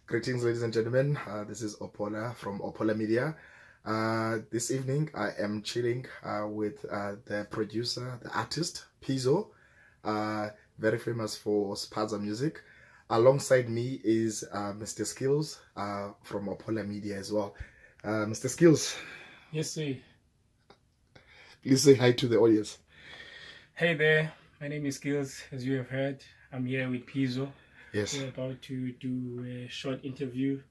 Greetings, ladies and gentlemen. This is Ophola from Opholamedia. This evening, I am chilling with the producer, the artist, Pzho, very famous for Spaza music. Alongside me is Mr. Skills from Opholamedia as well. Mr. Skills. Yes, sir. Please say hi to the audience. Hey there, my name is Skills. As you have heard, I'm here with Pzho. Yes. We're about to do a short interview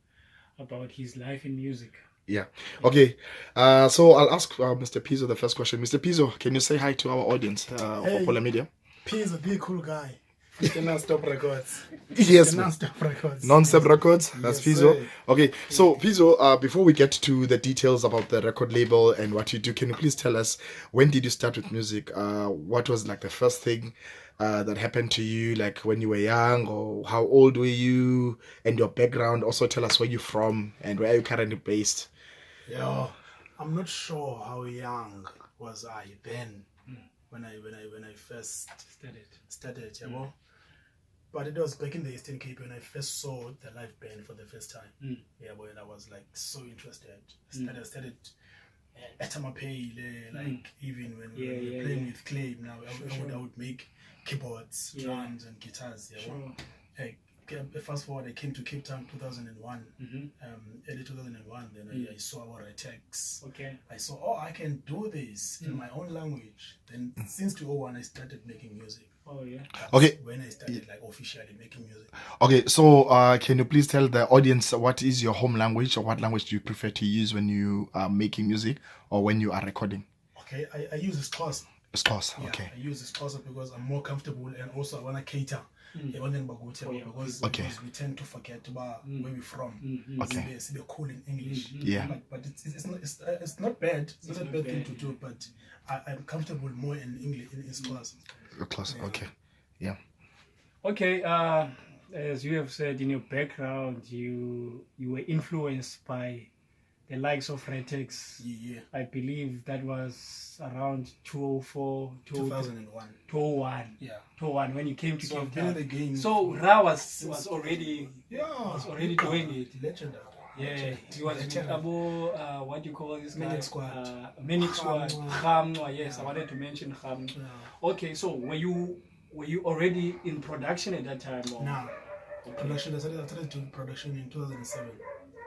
about his life in music. Yeah. Okay. So I'll ask Mr. Pzho the first question. Mr. Pzho, can you say hi to our audience of Opholamedia? Pzho, be a cool guy. Mr. Non-Stop Records. Yes. Non-Stop Records. Non-Stop Records. That's Yes, Pzho. sir. Okay. So Pzho, before we get to the details about the record label and what you do, can you please tell us, when did you start with music? What was like the first thing that happened to you, like when you were young, or how old were you, and your background? Also tell us where you're from and where are you currently based. Yeah, I'm not sure how young was I then when I first started, yeah, well, but it was back in the Eastern Cape when I first saw the live band for the first time. Yeah, when I was like so interested. Started at Amapele, like even when we were playing with clay. Now I would make keyboards, drums, and guitars. Yeah, well, fast forward, I came to Cape Town 2001, early 2001. Then I saw our attacks. Okay. I saw, oh, I can do this in my own language. Then since 2001, I started making music. Oh yeah. Okay. When I started like officially making music. Okay, so can you please tell the audience what is your home language, or what language do you prefer to use when you are making music or when you are recording? Okay, I use Xhosa. Xhosa, Yeah, okay. I use Xhosa because I'm more comfortable, and also I want to cater. Because we tend to forget about where we're from. Okay. It's a bit cool in English. Yeah. But it's not bad. It's not a bad thing to do, but I'm comfortable more in English, in Xhosa. Xhosa, okay. Yeah. Okay. As you have said in your background, you were influenced by the likes of Retex. Yeah. I believe that was around 2004, 2001. 2001. Yeah. 2001 when you came to So Cape I've been in the Town. game. So Ra was already already doing it. Legendary. Yeah, he was with Abo, what do you call this guy? Manic Squad. Manic Squad. Khamwa, yes, I wanted to mention Khamwa. Yeah. Okay, so were you already in production at that time? Or? Nah. Production. I started doing production in 2007.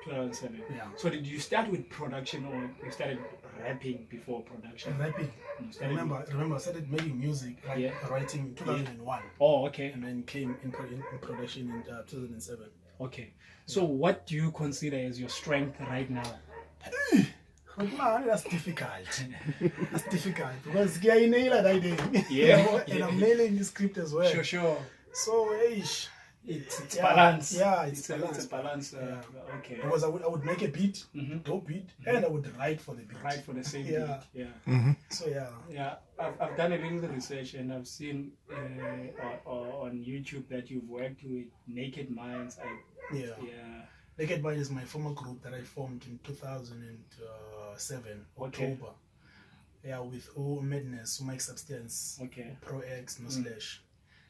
2007. Yeah. So did you start with production, or you started rapping before production? Rapping. Remember, I started making music, writing in 2001. Oh, okay. And then came in production in 2007. Okay. So what do you consider as your strength right now? Man, that's difficult. That's difficult because I nail it, I did. Yeah. And I'm nailing the script as well. Sure. So, it's balance. Yeah, it's balance. It's a balance. Okay. Because I would make a beat, dope beat, and I would write for the beat. Write for the same beat. Yeah. So yeah. I've done a little research, and I've seen on YouTube that you've worked with Naked Minds. Yeah. Naked Minds is my former group that I formed in 2007 October. Yeah, with O Madness, Mike Substance, Pro X, No Slash.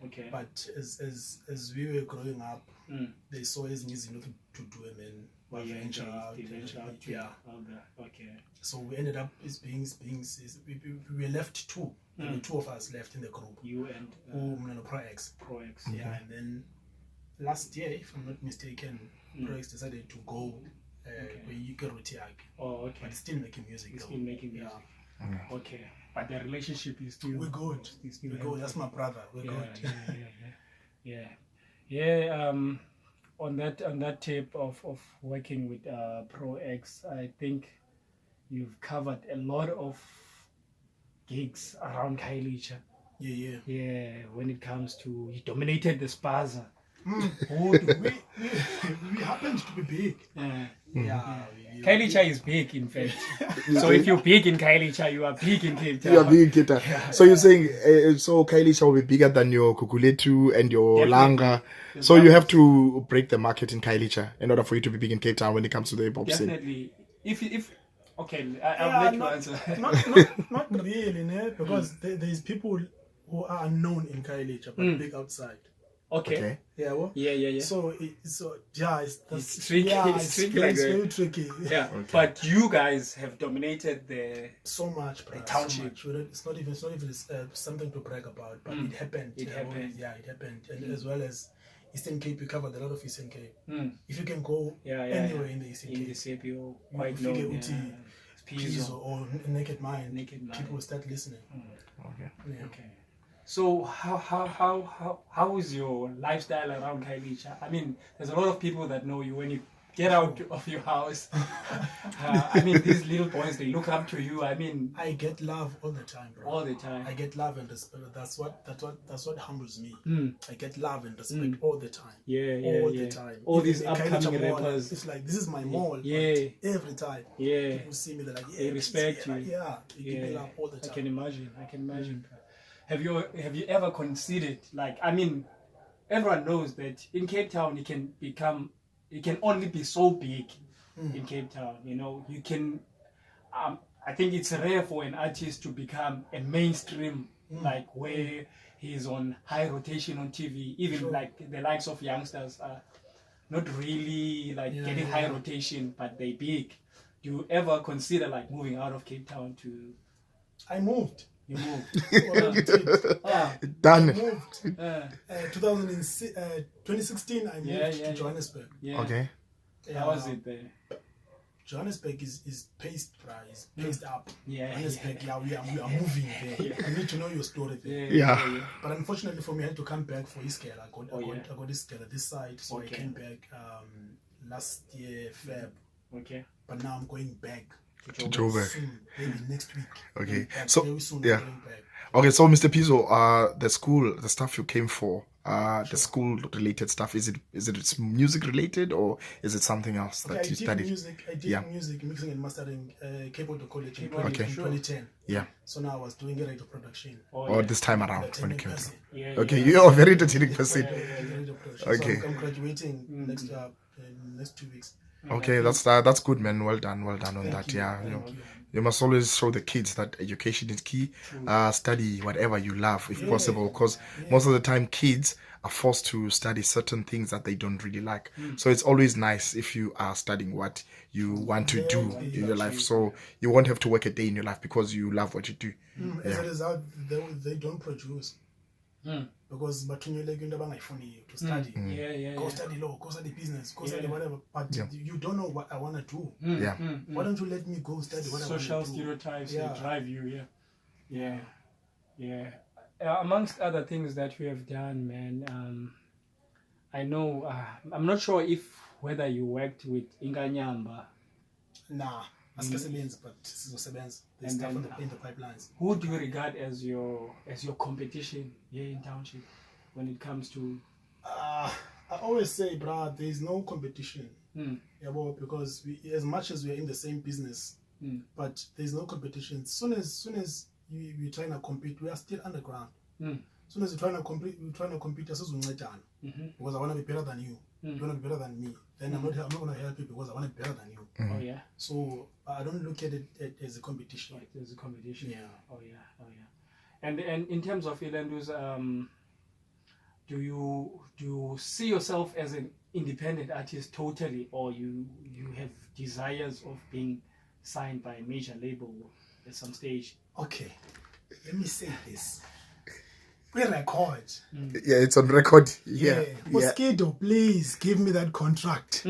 Okay. But as we were growing up, they saw as music to do, and then we venture out. Yeah. Okay. So we ended up we were left two. There were two of us left in the group. You and Pro X. Pro X. Yeah, and then last year, if I'm not mistaken, Pro X decided to go Oh, okay. But still making music. Still making music. Yeah. Okay. But the relationship is still... We're good. We're good. That's my brother. We're good. Yeah. On that tape of working with Pro X, I think you've covered a lot of gigs around Khayelitsha. Yeah. When it comes to... You dominated the Spaza. We happened to be big. Khayelitsha is big, in fact. So if you're big in Khayelitsha, you are big in Cape Town. You are big in Cape Town. So you're saying so Khayelitsha will be bigger than your Kukuletu and your Langa. So you have to break the market in Khayelitsha in order for you to be big in Cape Town when it comes to the hip hop scene. Definitely. If okay, I'll let you answer. Not really, because there's people who are unknown in Khayelitsha but big outside. Okay. Yeah, well, Yeah. So it's Tricky. Yeah, It's tricky like it's that. very tricky. Yeah. Okay. But you guys have dominated the So much, bro. township. So much. It's not even something to brag about, but it happened. It happened. Yeah, it happened, and as well as Eastern Cape, we covered a lot of Eastern Cape. If you can go anywhere in the Eastern Cape, the Cape, you quite if you know. get Pzho or Naked Mind, people will start listening. Okay. Yeah. Okay. So how is your lifestyle around Khayelitsha? I mean, there's a lot of people that know you when you get out of your house. I mean, these little boys, they look up to you. I mean, I get love all the time, bro. all the time. I get love and respect. That's what humbles me. Mm. I get love and respect all the time. Yeah. The time. All Even these in upcoming Khayelitsha mall, rappers. it's like, this is my mall. Yeah. But every time. Yeah. People see me, they're like, They respect you. Yeah. They give me love all the time. I can imagine. Have you ever considered, like, I mean, everyone knows that in Cape Town it can only be so big in Cape Town. You know, you can I think it's rare for an artist to become a mainstream, like where he's on high rotation on TV. Even like the likes of youngsters are not really like getting high rotation, but they big. Do you ever consider like moving out of Cape Town to? I moved. You moved. Done. I moved. 2016, I moved to Johannesburg. Yeah. Okay. How was it there? Johannesburg is paced, is paced up. Johannesburg, we are moving there. I need to know your story there. Yeah. But unfortunately for me, I had to come back for Iskele. I got Iskele this side, so I came back last year, Feb. Okay. But now I'm going back To Joburg. soon, maybe next week. Okay. So very soon, I'm going back. Okay, so Mr. Pzho, the school, the stuff you came for, the school related stuff, is it music related or is it something else that you studied? I did music, mixing and mastering, Cape Town College in Okay. 2010. Yeah. So now I was doing radio production. Or this time around when you came Entertainment through. person. Okay, you are a very entertaining person. Radio production. Okay. So I'm graduating next 2 weeks. Okay, that's good, man. Well done on that. Yeah, you must always show the kids that education is key. Study whatever you love, if possible, because most of the time kids are forced to study certain things that they don't really like. So it's always nice if you are studying what you want to do in your life. So you won't have to work a day in your life because you love what you do. As a result, they don't produce. Because to study. Go study law, go study business, go study whatever. But you don't know what I want to do. Why don't you let me go study what I want to do? Social stereotypes they drive you. Yeah. Amongst other things that we have done, man, I know, I'm not sure whether you worked with Inganyamba. Nah, but there's stuff in the pipelines. Who do you regard as your competition here in township when it comes to? I always say, bruh, there is no competition. Because as much as we are in the same business, but there's no competition. Soon as we're trying to compete, we are still underground. Soon as we're trying to compete, because I want to be better than you. You want to be better than me. Then I'm not going to help you because I want to be better than you. Oh yeah. So I don't look at it as a competition. Right, as a competition. Yeah. Oh yeah. And in terms of Ilandus, do you see yourself as an independent artist totally, or you have desires of being signed by a major label at some stage? Okay, let me say this. We record. Yeah, it's on record. Yeah. Mosquito, please give me that contract.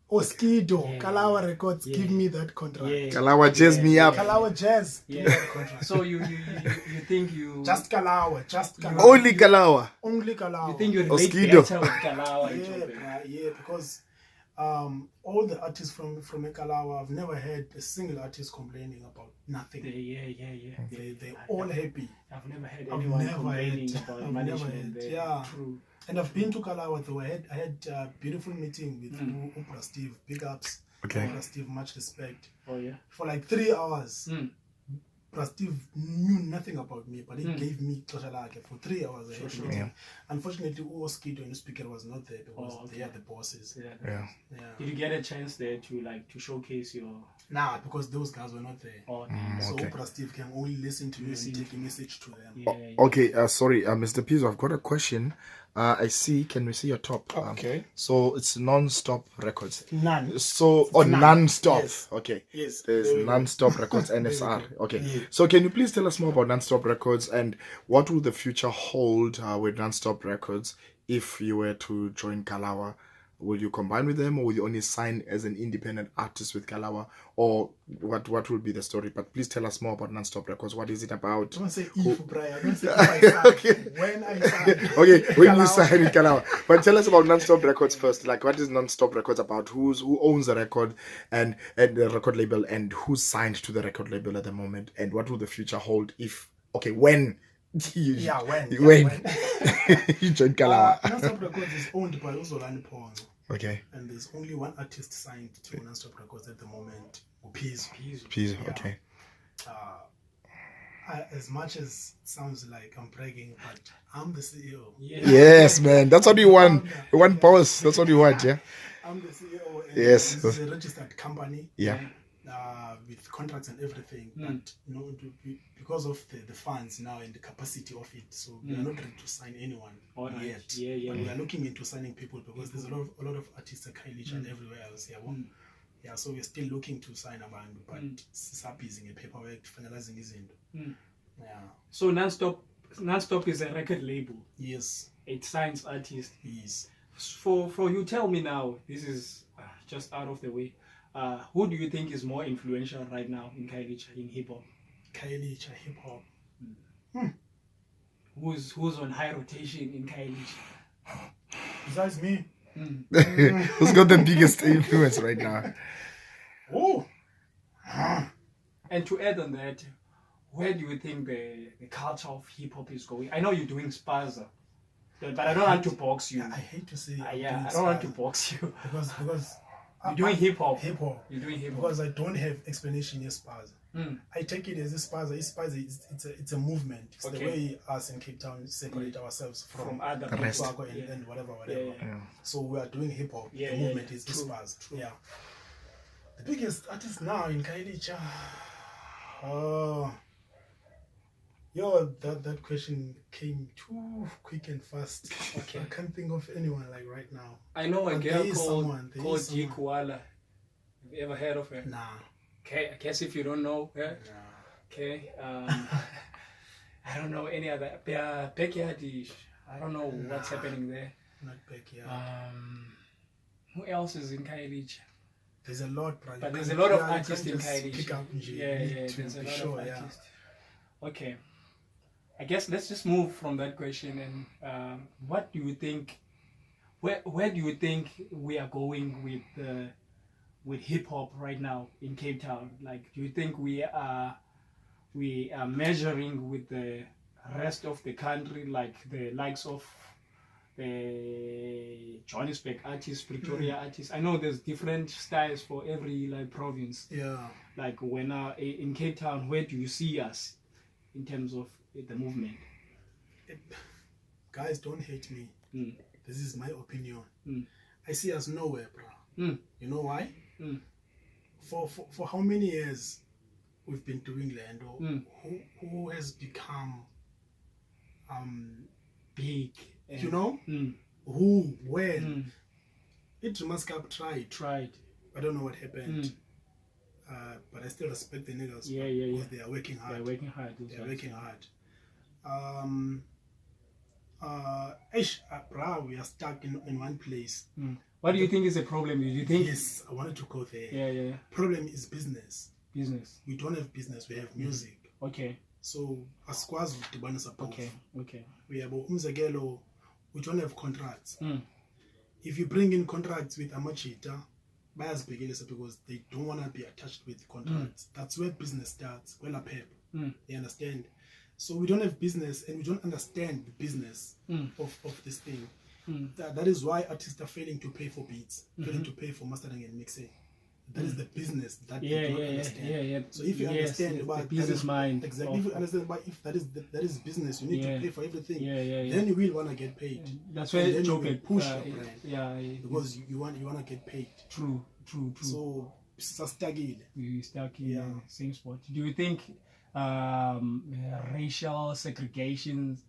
Mosquito, Kalawa Records, give me that contract. Kalawa jazz me up. Kalawa Jazz, give me that contract. So you think you just Kalawa. Only Kalawa. Only Kalawa. You think you relate Mosquito. better with Kalawa? Yeah, because all the artists from Ekalawa, I've never heard a single artist complaining about nothing. They're all happy. I've never heard anyone complaining about management there. Yeah. True. And I've been to Kalawa though. I had a beautiful meeting with Opera Steve. Big ups. Okay. Opera Steve, much respect. Oh yeah. For like 3 hours. Steve knew nothing about me, but he gave me Toshalake for 3 hours. Unfortunately, Mosquito and the speaker was not there because they are the bosses. Yeah. Did you get a chance there to showcase your? Nah, because those guys were not there. So Opera Steve can only listen to you and take a message to them. Okay, sorry, Mr. Pzho, I've got a question. I see. Can we see your top? Okay. So it's non-stop records. None. So It's or none. non-stop. Yes. Okay. Yes. There's There we go. non-stop records There we NSR. go. Okay. Yeah. So can you please tell us more about non-stop records and what will the future hold with non-stop records if you were to join Kalawa? Will you combine with them, or will you only sign as an independent artist with Kalawa, or what will be the story? But please tell us more about non-stop records. What is it about? Don't say if, Brian. Don't say if I sign. Okay. When I sign. Okay, when you Kalawa. sign with Kalawa. But tell us about non-stop records first. Like, what is non-stop records about? Who owns the record and the record label, and who's signed to the record label at the moment, and what will the future hold if when you When? you join Kalawa? Non-Stop Records is owned by Uzolani Pongo. Okay. And there's only one artist signed to Non-Stop Records at the moment, Pzho. Pzho, Yeah. okay. As much as it sounds like I'm bragging, but I'm the CEO. Yeah. Yes, man. That's what you want. You want boss. That's what you want, yeah? I'm the CEO. And Yes. This is a registered company. Yeah. With contracts and everything, but because of the funds now and the capacity of it, so we are not ready to sign anyone yet. Yeah. But we are looking into signing people because there's a lot of artists at Khayelitsha and everywhere else. Yeah, so we're still looking to sign a band, but busy in paperwork, finalizing izinto. Yeah. So non-stop is a record label. Yes. It signs artists. Yes. For you, tell me now. This is just out of the way. Who do you think is more influential right now in Khayelitsha, in hip hop? Khayelitsha hip hop. Who's on high rotation in Khayelitsha? Besides me. Who's got the biggest influence right now? Oh. And to add on that, where do you think the culture of hip hop is going? I know you're doing Spaza, but I don't want to box you. I hate to say. I don't want to box you because you're doing hip hop. You're doing hip hop because I don't have explanation as Spaza. I take it as a Spaza. It's a movement. It's the way us in Cape Town separate ourselves from other rest. and whatever. Yeah. So we are doing hip hop. The movement is Spaza. Yeah. The biggest artist now in Khayelitsha. That question came too quick and fast. Okay. I can't think of anyone like right now. I know a girl called G someone. Koala. Have you ever heard of her? Nah. Okay, I guess if you don't know her, okay. I don't know any other. Backyard. I don't know what's happening there. Not backyard. Who else is in Khayelitsha? There's a lot, but there's a lot of artists in Khayelitsha. Khayelitsha. Yeah, there's a lot of artists. Okay, I guess let's just move from that question and what do you think? Where do you think we are going with hip hop right now in Cape Town? Like, do you think we are measuring with the rest of the country, like the likes of the Johannesburg artists, Pretoria artists? I know there's different styles for every province. Yeah. Like when in Cape Town, where do you see us in terms of the movement? Guys, don't hate me. This is my opinion. I see us nowhere, bro. You know why? For how many years we've been doing Lando? Who has become big? You know? Who? When? Idris Cup tried. I don't know what happened. But I still respect the niggas. Because they are working hard. They're working hard. We are stuck in one place. What do you think is the problem? Do you think? Yes, I wanted to go there. Yeah. Problem is business. Business. We don't have business. We have music. Okay. So asikwazi ukudibanisa both. Okay. We have umzekelo. We don't have contracts. If you bring in contracts with Amachita, buyers because they don't want to be attached with contracts. That's where business starts. Well, a pep. You understand? So we don't have business and we don't understand the business of this thing. That is why artists are failing to pay for beats, failing to pay for mastering and mixing. That is the business that they don't understand. So if you understand about the business mind, exactly. If you understand about if that is business, you need to pay for everything. Then you will want to get paid. That's why then you will push your brand. Because yeah. you want to get paid. True. So it's stuck in same spot. Do you think racial segregations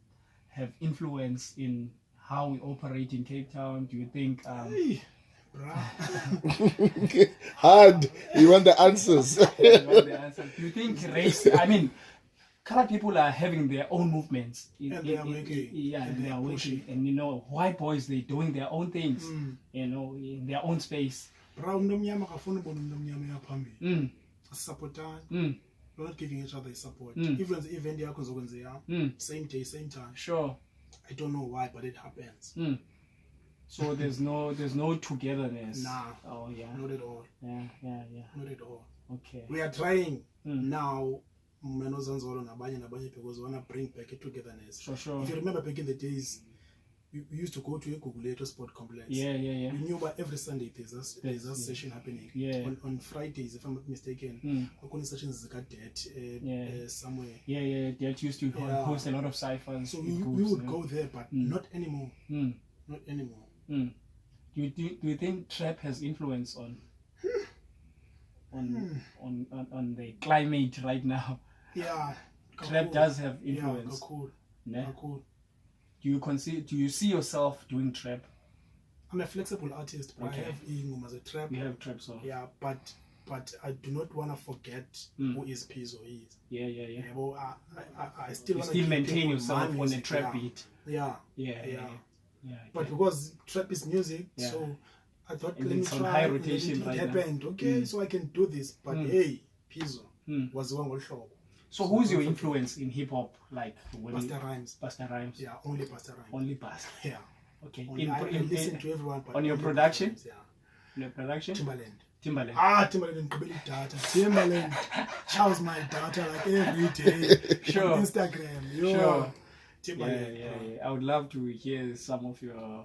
have influence in how we operate in Cape Town? Do you think Hey, bruh. Hard. You want the answers? you want the answer? Do you think race? I mean, colored people are having their own movements. And they are working. Yeah, And and they they are are working. pushing. And you know, white boys, they doing their own things. You know, in their own space. Bra, umuntu omnyama akafuna ubona umuntu omnyama eyaphambili. Asisupportani. We're not giving each other support. Even the event yakho zokwenza same day, same time. Sure. I don't know why, but it happens. So there's no togetherness. Nah. Oh yeah. Not at all. Yeah. Not at all. Okay. We are trying now. Because we want to bring back a togetherness. Sure. If you remember back in the days, we used to go to a Kulguy sport complex. Yeah. We knew about every Sunday there's a session happening. Yeah. On Fridays, if I'm not mistaken, we sessions somewhere. Yeah. That used to host a lot of ciphers. So we would go there, but not anymore. Not anymore. Do you think trap has influence on the climate right now? Yeah. Trap does have influence. Yeah, cool. Do you see yourself doing trap? I'm a flexible artist, but Okay. I have Ingoma as a trap. We have trap songs. Yeah, but I do not want to forget who is Pzho is. Yeah. Well, I still You want still to maintain yourself on a trap yeah. beat. Yeah. But Okay. because trap is music, Yeah. so I thought And let me it's on try. high and rotation it right happened. Okay, so I can do this. But hey, Pzho was one show. So who's your influence in hip hop? Like when Busta Rhymes. Busta Rhymes. Yeah, only Busta Rhymes. Only Busta. Yeah. Okay. Only, I listen to everyone. But on your only production? Busta Rhymes, yeah. In your production? Timbaland. Timbaland. Timbaland Nkqubela data. Timbaland chows my data like every day. Sure. On Instagram. Yo. Sure. Timbaland. Yeah. I would love to hear some of your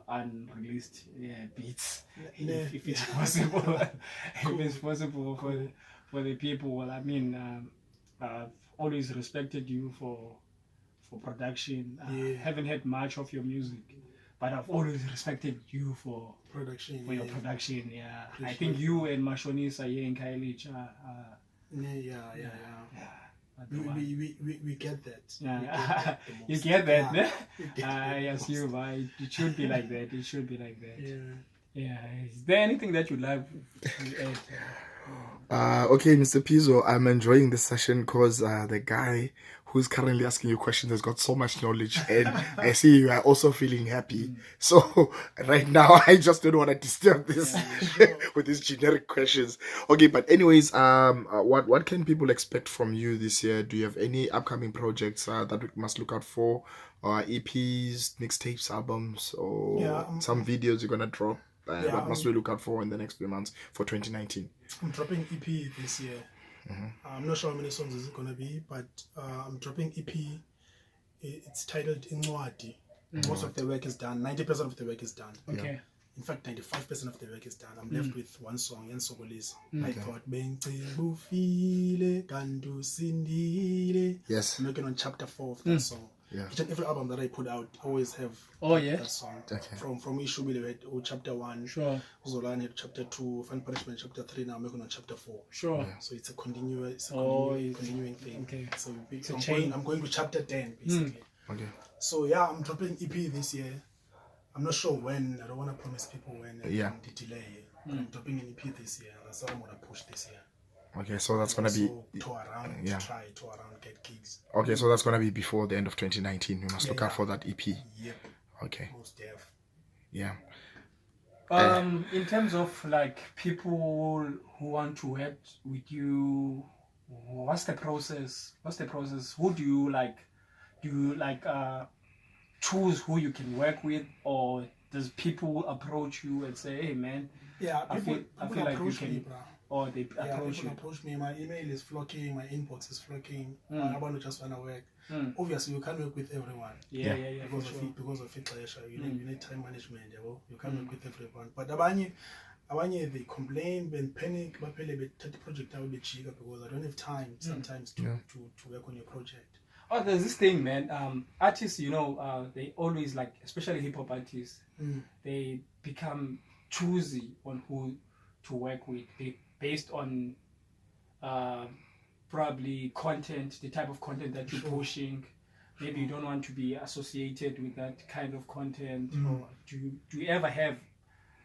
unreleased beats, if it's possible. If it's possible for the people. Well, I mean, I've always respected you for production. I haven't heard much of your music, but I've always respected you for Production. your production. Yeah, I think you and Mashonisa here in Khayelitsha. Yeah. We get that. Yeah. We You get get that, yeah. ne? We get that Yes, most. you right. It should be like that. It should be like that. Yeah. Is there anything that you'd like to add? Okay, Mr. Pzho, I'm enjoying this session because the guy who's currently asking you questions has got so much knowledge, and I see you are also feeling happy. So right now, I just don't want to disturb this with these generic questions. Okay, but anyways, what can people expect from you this year? Do you have any upcoming projects that we must look out for? EPs, mixtapes, albums, or some videos you're gonna drop? What must we look out for in the next few months for 2019? I'm dropping EP this year. I'm not sure how many songs it's gonna be, but I'm dropping EP. It's titled Incwadi. Most of the work is done. 90% of the work is done. Okay. In fact, 95% of the work is done. I'm left with one song, Yensokolisi. I thought, Bufile, Gandu Sindile. Yes. I'm working on chapter 4 of that song. Yeah. Each and every album that I put out always have that song. Okay. From Ishubile chapter 1, Sure. Zolani had chapter 2, Fun Punishment chapter 3, now I'm working on chapter 4. Sure. So it's a continuous, it's- continuing thing. okay. So chain. I'm going to chapter 10 basically. Okay. So yeah, I'm dropping EP this year. I'm not sure when. I don't want to promise people when. Yeah. The delay. But I'm dropping an EP this year. That's what I'm gonna push this year. Okay, so that's gonna be tour around, get gigs. okay. So that's gonna be before the end of 2019. We must look out for that EP. Yep. Okay. Most def. Yeah. In terms of like people who want to work with you, what's the process? Who do you like? Do you like choose who you can work with, or does people approach you and say, "Hey, man"? Yeah, I feel like you approach can, me, bro. or they Yeah, approach people you. approach me. My email is flocking. My inbox is flocking. I want to just want to work. Obviously, you can't work with everyone. Yeah, Because for of sure. it, because of it, pressure. You need time management. You can't work with everyone. But abanye they complain and panic. But they take the project out be cheaper because I don't have time sometimes to work on your project. Oh, there's this thing, man. Artists, you know, they always like, especially hip hop artists, they become choosy on who to work with. Based on probably content, the type of content that you're pushing, maybe you don't want to be associated with that kind of content, Mm. or do you ever have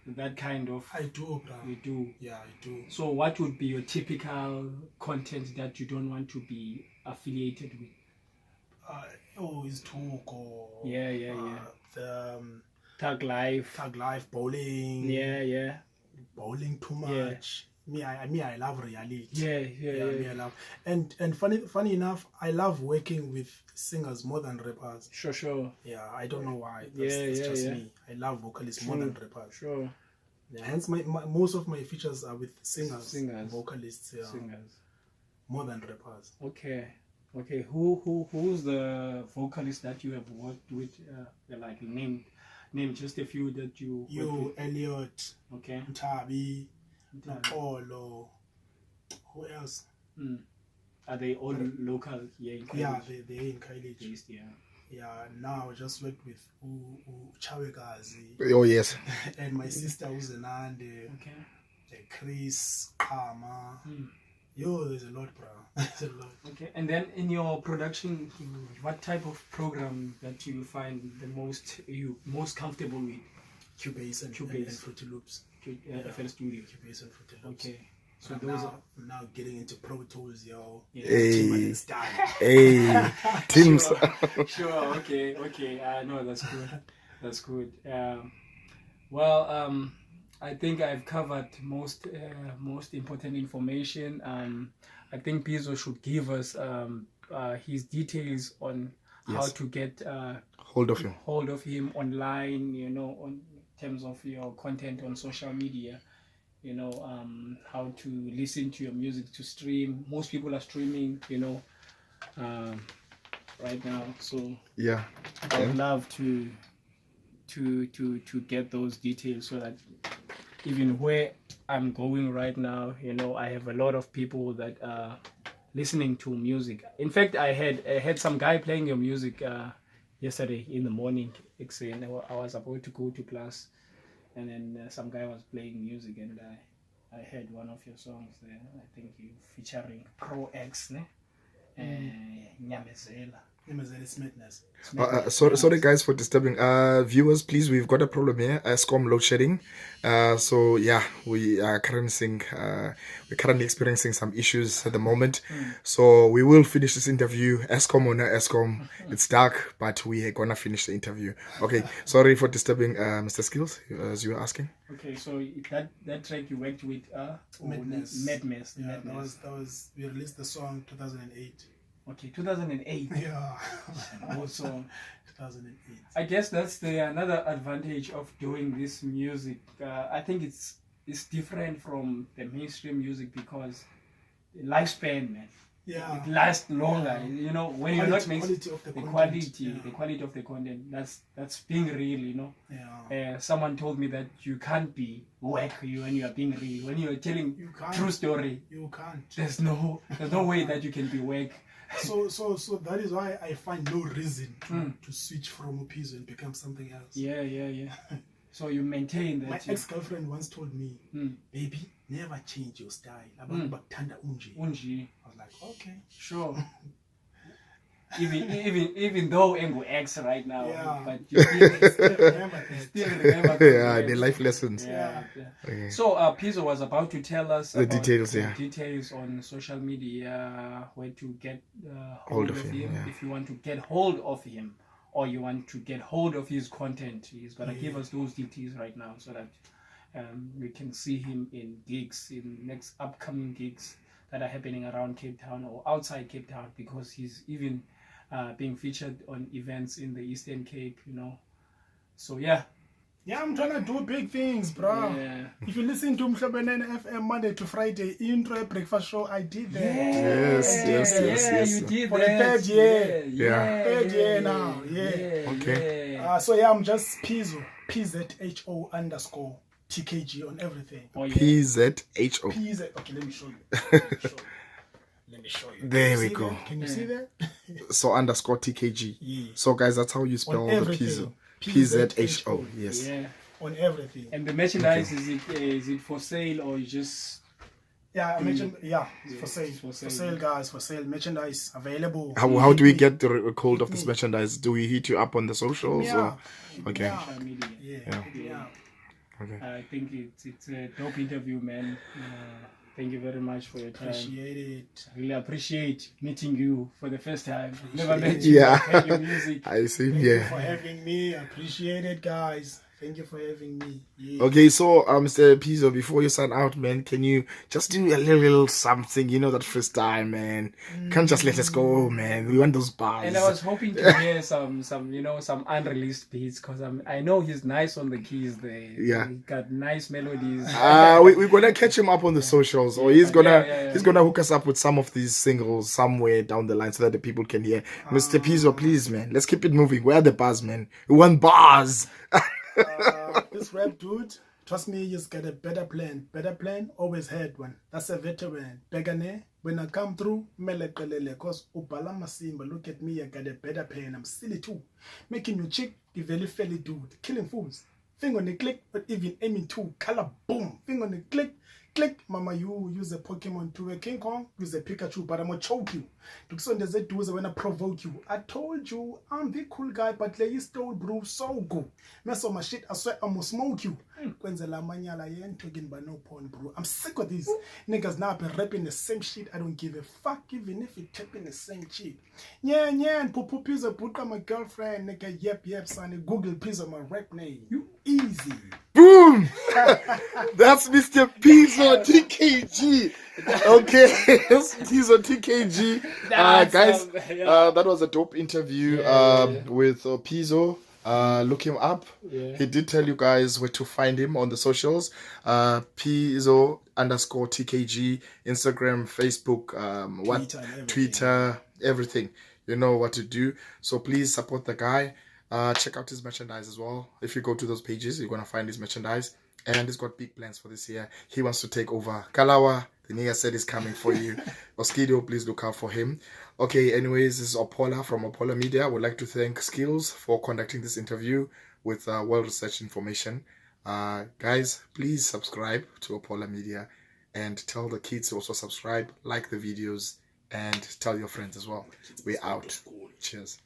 that kind of? I do, bro. You do. Yeah, I do. So what would be your typical content that you don't want to be affiliated with? His talk or Yeah. The Tag life. tag life, bowling. Yeah. Bowling too Yeah. much. I love reality. Yeah. Me, I love. And funny enough, I love working with singers more than rappers. Sure. Yeah, I don't know why. Yeah, It's just yeah. me. I love vocalists more True. than rappers. Sure. Yeah, hence my most of my features are with singers. Vocalists, yeah, Singers. more than rappers. Okay. Who's the vocalist that you have worked with? Like name just a few that you worked You, with. Elliot, Okay. Mtabi, Polo. Who else? Are they all local here in Yeah, Khayelitsha? they're in Khayelitsha. Based, yeah. Yeah, now I just worked with Chawekazi Oh yes. and my sister Uzenande, Okay. Chris, Kama. Mm. Yo, there's a lot, bro. There's a lot. Okay. And then in your production, what type of program that you find you most comfortable with? Cubase and Fruity Loops. FL Studio. Cubase and Fruity Loops. Okay. So So those I'm now getting into Pro Tools, yo. Yeah. Hey. Style. Hey, teams. Sure. Okay. No, that's good. That's good. I think I've covered most important information. I think Pzho should give us his details on how Yes. to get Hold of him. hold of him online. On terms of your content on social media. How to listen to your music, to stream. Most people are streaming. Right now. So Yeah. I would love to get those details so that even where I'm going right now, I have a lot of people that are listening to music. In fact, I had some guy playing your music yesterday in the morning. I was about to go to class, and then some guy was playing music, and I heard one of your songs there. I think you featuring Pro X, ne? Nyamezela. It's madness. Sorry guys for disturbing. Viewers, please, we've got a problem here. Eskom load shedding. So yeah, we are currently experiencing some issues at the moment. So we will finish this interview. Eskom or no Eskom, it's dark, but we are gonna finish the interview. Okay, sorry for disturbing, Mr. Skills, as you were asking. Okay, so that track you worked with Madness. Madness. Yeah, that was we released the song 2008. Okay, 2008. Yeah. Also, 2008. I guess that's another advantage of doing this music. I think it's different from the mainstream music because the lifespan, man. Yeah. It lasts longer. When you're not making quality of the content. the quality of the content. That's being real. Yeah. Someone told me that you can't be whack when you are being real. When you are telling You can't. true story, You can't. there's no way that you can be whack. So that is why I find no reason to switch from Pzho and become something else. Yeah. So you maintain that. My ex-girlfriend once told me, baby, never change your style. Abantu bakuthanda unje. Unji. I was like, okay. Sure. even though Engu X right now, Yeah. but you still Remember that. remember. Yeah, the life lessons. Yeah. Okay. So Pzho was about to tell us The about details, the yeah. details on social media, where to get Hold of him, yeah. if you want to get hold of him or you want to get hold of his content. He's gonna give us those details right now so that we can see him in gigs, in next upcoming gigs that are happening around Cape Town or outside Cape Town, because he's even being featured on events in the Eastern Cape. So yeah. Yeah, I'm trying to do big things, bro. Yeah. If you listen to Mhlobenen FM Monday to Friday, intro breakfast show, I did that. Yes. You did For the that. third year. Yeah. Third year now, yeah. Okay. Yeah. So yeah, I'm just Pzho, PZHO _ TKG on everything. Oh, yeah. PZHO. PZ. Okay, let me show you. Let me show you. There Can you we see go. that? Can you see that? So _ TKG. Yeah. So guys, that's how you spell On the everything. Pzho. PZHO. Yes. Yeah. On everything. And the merchandise, is it for sale or you just Yeah, I mentioned, for sale, guys, for sale, merchandise available. How do we get the hold of this merchandise? Do we hit you up on the socials? Yeah. Okay. Social media. Yeah. Okay. I think it's a dope interview, man. Thank you very much for your time. Appreciate it. Really appreciate meeting you for the first time. Never met you. Yeah. Heard your music. I see. Thank you Yeah. for having me. I appreciate it, guys. Thank you for having me. Yeah. Okay, so Mr. Pzho, before you sign out, man, can you just do a little something? You know that first time, man. Can't just let us go, man. We want those bars. And I was hoping to hear some some unreleased beats, because I know he's nice on the keys there. Yeah. He got nice melodies. We're gonna catch him up on the socials, or he's gonna hook us up with some of these singles somewhere down the line so that the people can hear. Mr. Pzho, please, man, let's keep it moving. Where are the bars, man? We want bars. This rap dude, trust me, he's got a better plan. Better plan, always had one. That's a veteran. Begane, when I come through, melekelele, cause ubala masimba, look at me, I got a better plan. I'm silly too. Making you chick, the very felly dude. Killing fools. Finger on the click, but even aiming too. Color boom. Finger on the click. Click, mama, you use a Pokemon to a King Kong, use a Pikachu, but I'm gonna choke you. When I provoke you. I told you, I'm the cool guy, but you stole bro, so go. Mess up my shit, I swear I'm gonna smoke you. Kwenzela manyala ain't talking about no porn, bro. I'm sick of these niggas now been rapping the same shit. I don't give a fuck even if you tapping the same shit. Yeah, and Pupu Pizza, Puka my girlfriend, nigga, yep, son, Google Pizza, my rap name. You easy. Boom! That's Mr. Pzho TKG. Okay, Pzho TKG. Guys, that was a dope interview with Pzho. Look him up. Yeah. He did tell you guys where to find him on the socials. Pzho _TKG, Instagram, Facebook, Twitter, everything. You know what to do. So please support the guy. Check out his merchandise as well. If you go to those pages, you're gonna find his merchandise. And he's got big plans for this year. He wants to take over Kalawa. The nigga said he's coming for you. Oskido, please look out for him. Okay, anyways, this is Ophola from opholamedia. I would like to thank Skills for conducting this interview with well-researched information. Guys, please subscribe to opholamedia and tell the kids to also subscribe, like the videos, and tell your friends as well. We're out. Cheers.